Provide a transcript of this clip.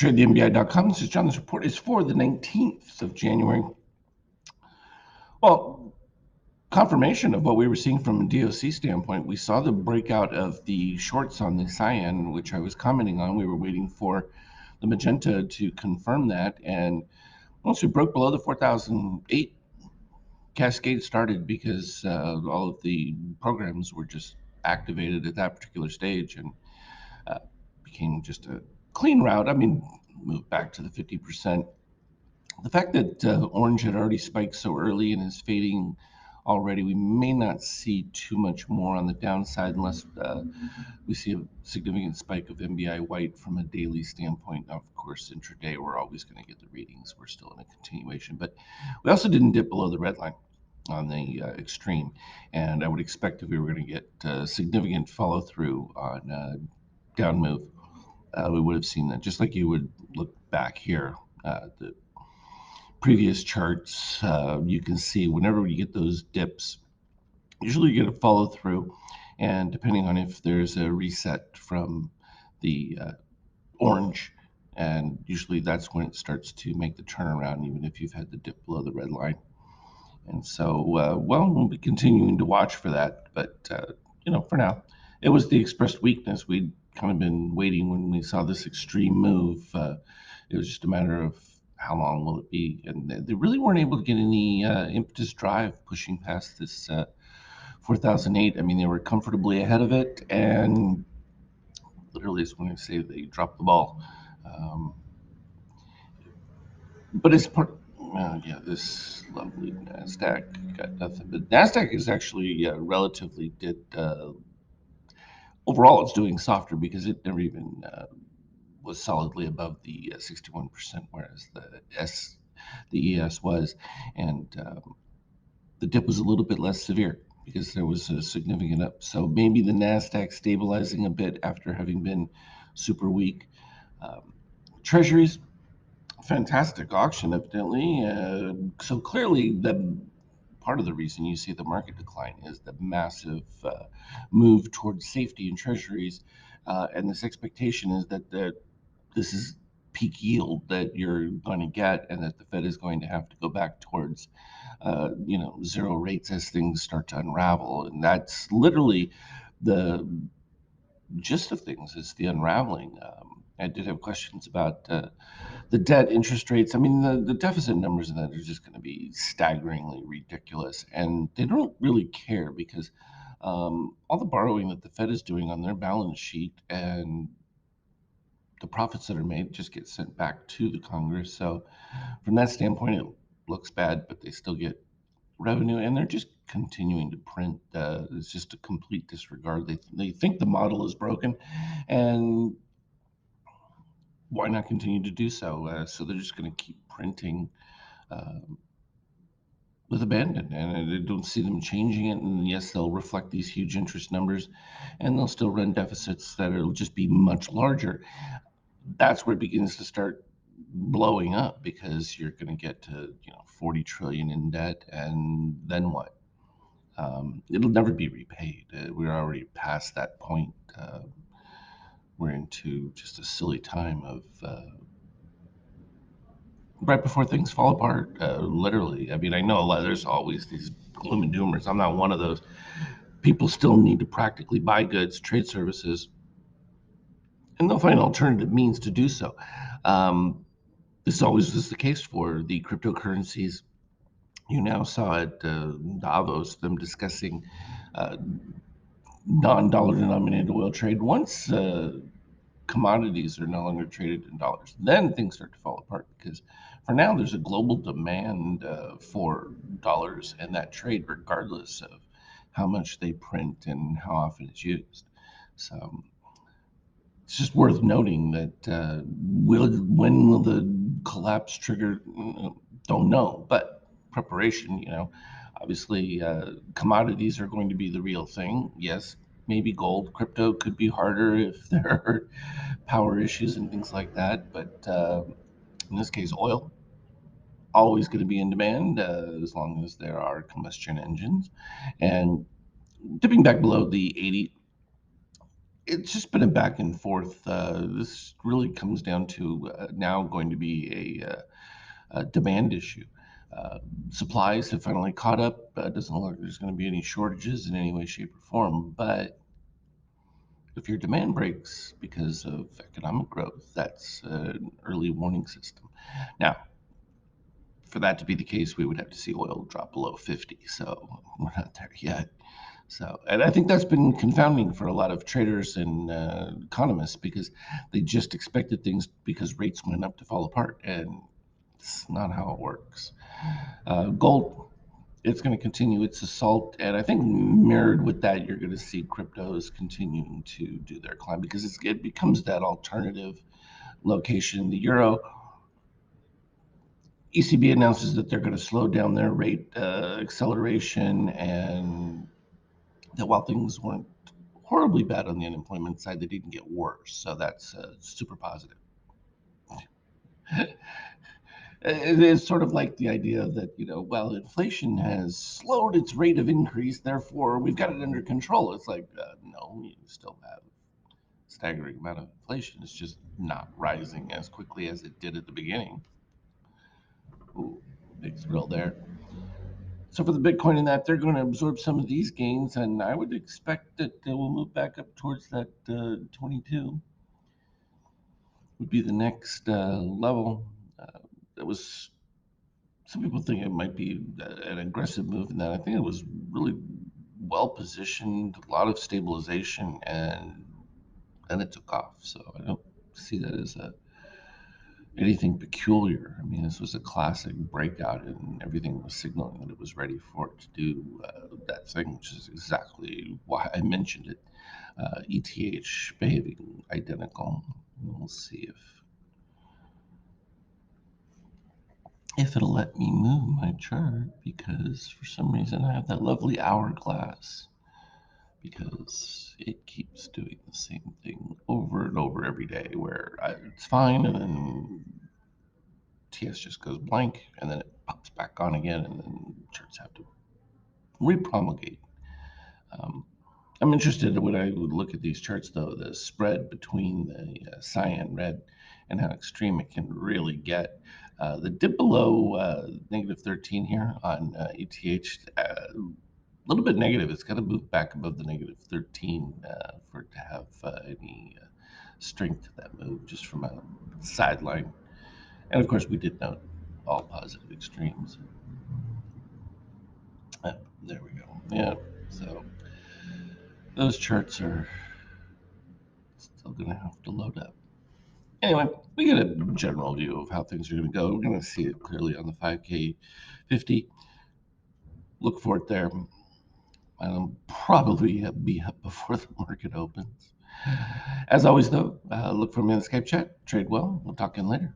TradeTheMBI.com. This is John. This report is for the 19th of January. Well, confirmation of what we were seeing from a DOC standpoint. We saw the breakout of the shorts on the cyan, which I was commenting on. We were waiting for the magenta to confirm that. And once we broke below the 4,008, cascade started because all of the programs were just activated at that particular stage and became just a clean route. I mean, moved back to the 50%. The fact that orange had already spiked so early and is fading already, we may not see too much more on the downside unless we see a significant spike of MBI white from a daily standpoint. Now, of course, intraday, we're always going to get the readings. We're still in a continuation, but we also didn't dip below the red line on the extreme, and I would expect if we were going to get significant follow through on down move, we would have seen that. Just like you would look back here, the previous charts, you can see whenever you get those dips, usually you get a follow through, and depending on if there's a reset from the orange, and usually that's when it starts to make the turnaround, even if you've had the dip below the red line. And so, we'll be continuing to watch for that. But, for now, it was the expressed weakness. We'd kind of been waiting when we saw this extreme move. It was just a matter of how long will it be. And they really weren't able to get any impetus drive pushing past this 4,008. I mean, they were comfortably ahead of it. And literally, is when I say they dropped the ball. But it's part. Yeah, this lovely Nasdaq got nothing. But Nasdaq is actually relatively did. Overall, it's doing softer because it never even was solidly above the 61%, whereas the ES was, and the dip was a little bit less severe because there was a significant up. So maybe the Nasdaq stabilizing a bit after having been super weak. Treasuries, fantastic auction, evidently. So clearly, the part of the reason you see the market decline is the massive move towards safety in treasuries, and this expectation is that this is peak yield that you're going to get, and that the Fed is going to have to go back towards, zero rates as things start to unravel, and that's literally the gist of things. Is the unraveling. I did have questions about the debt interest rates. I mean, the deficit numbers in that are just going to be staggeringly ridiculous, and they don't really care because all the borrowing that the Fed is doing on their balance sheet and the profits that are made just get sent back to the Congress. So, from that standpoint, it looks bad, but they still get revenue, and they're just continuing to print. It's just a complete disregard. They think the model is broken, and why not continue to do so? So they're just going to keep printing um, with abandon, and I don't see them changing it. And yes, they'll reflect these huge interest numbers, and they'll still run deficits that will just be much larger. That's where it begins to start blowing up because you're going to get to 40 trillion in debt, and then what? It'll never be repaid. We're already past that point. We're into just a silly time of right before things fall apart. Literally, I mean, I know a lot. There's always these gloom and doomers. I'm not one of those. People still need to practically buy goods, trade services, and they'll find alternative means to do so. Um, this always was the case for the cryptocurrencies. You now saw at Davos them discussing uh, non-dollar denominated oil trade. Once commodities are no longer traded in dollars, then things start to fall apart because for now there's a global demand for dollars and that trade, regardless of how much they print and how often it's used. So it's just worth noting that when will the collapse trigger? Don't know, but preparation. Obviously, commodities are going to be the real thing. Yes, maybe gold, crypto could be harder if there are power issues and things like that. But in this case, oil always going to be in demand as long as there are combustion engines. And dipping back below the 80, it's just been a back and forth. This really comes down to now going to be a demand issue. Uh, Supplies have finally caught up. Doesn't look like there's going to be any shortages in any way, shape, or form. But if your demand breaks because of economic growth, that's an early warning system. Now, for that to be the case, we would have to see oil drop below 50. So we're not there yet. So, and I think that's been confounding for a lot of traders and economists because they just expected things because rates went up to fall apart, and it's not how it works. Gold, it's going to continue its assault, and I think mirrored with that, you're going to see cryptos continuing to do their climb because it becomes that alternative location. The euro, ECB announces that they're going to slow down their rate acceleration, and that while things weren't horribly bad on the unemployment side, they didn't get worse. So that's super positive. It is sort of like the idea that, well, inflation has slowed its rate of increase, therefore we've got it under control. It's like, no, you still have staggering amount of inflation. It's just not rising as quickly as it did at the beginning. Ooh, big thrill there. So for the Bitcoin and that, they're going to absorb some of these gains, and I would expect that they will move back up towards that 22 would be the next level. That was some people think it might be an aggressive move in that. I think it was really well positioned, a lot of stabilization, and then it took off. So I don't see that as anything peculiar. I mean, this was a classic breakout, and everything was signaling that it was ready for it to do that thing, which is exactly why I mentioned it. ETH behaving identical. We'll see if it'll let me move my chart because for some reason I have that lovely hourglass because it keeps doing the same thing over and over every day where it's fine and then TS just goes blank and then it pops back on again and then charts have to repromulgate. Um, I'm interested when I would look at these charts though, the spread between the cyan red and how extreme it can really get. The dip below negative 13 here on ETH, a little bit negative. It's got to move back above the negative 13 for it to have any strength to that move, just from a sideline. And of course, we did note all positive extremes. There we go. Yeah. So those charts are still going to have to load up. Anyway, we get a general view of how things are going to go. We're going to see it clearly on the 5K 50. Look for it there. I'll probably be up before the market opens. As always, though, look for me in the Skype chat. Trade well. We'll talk in later.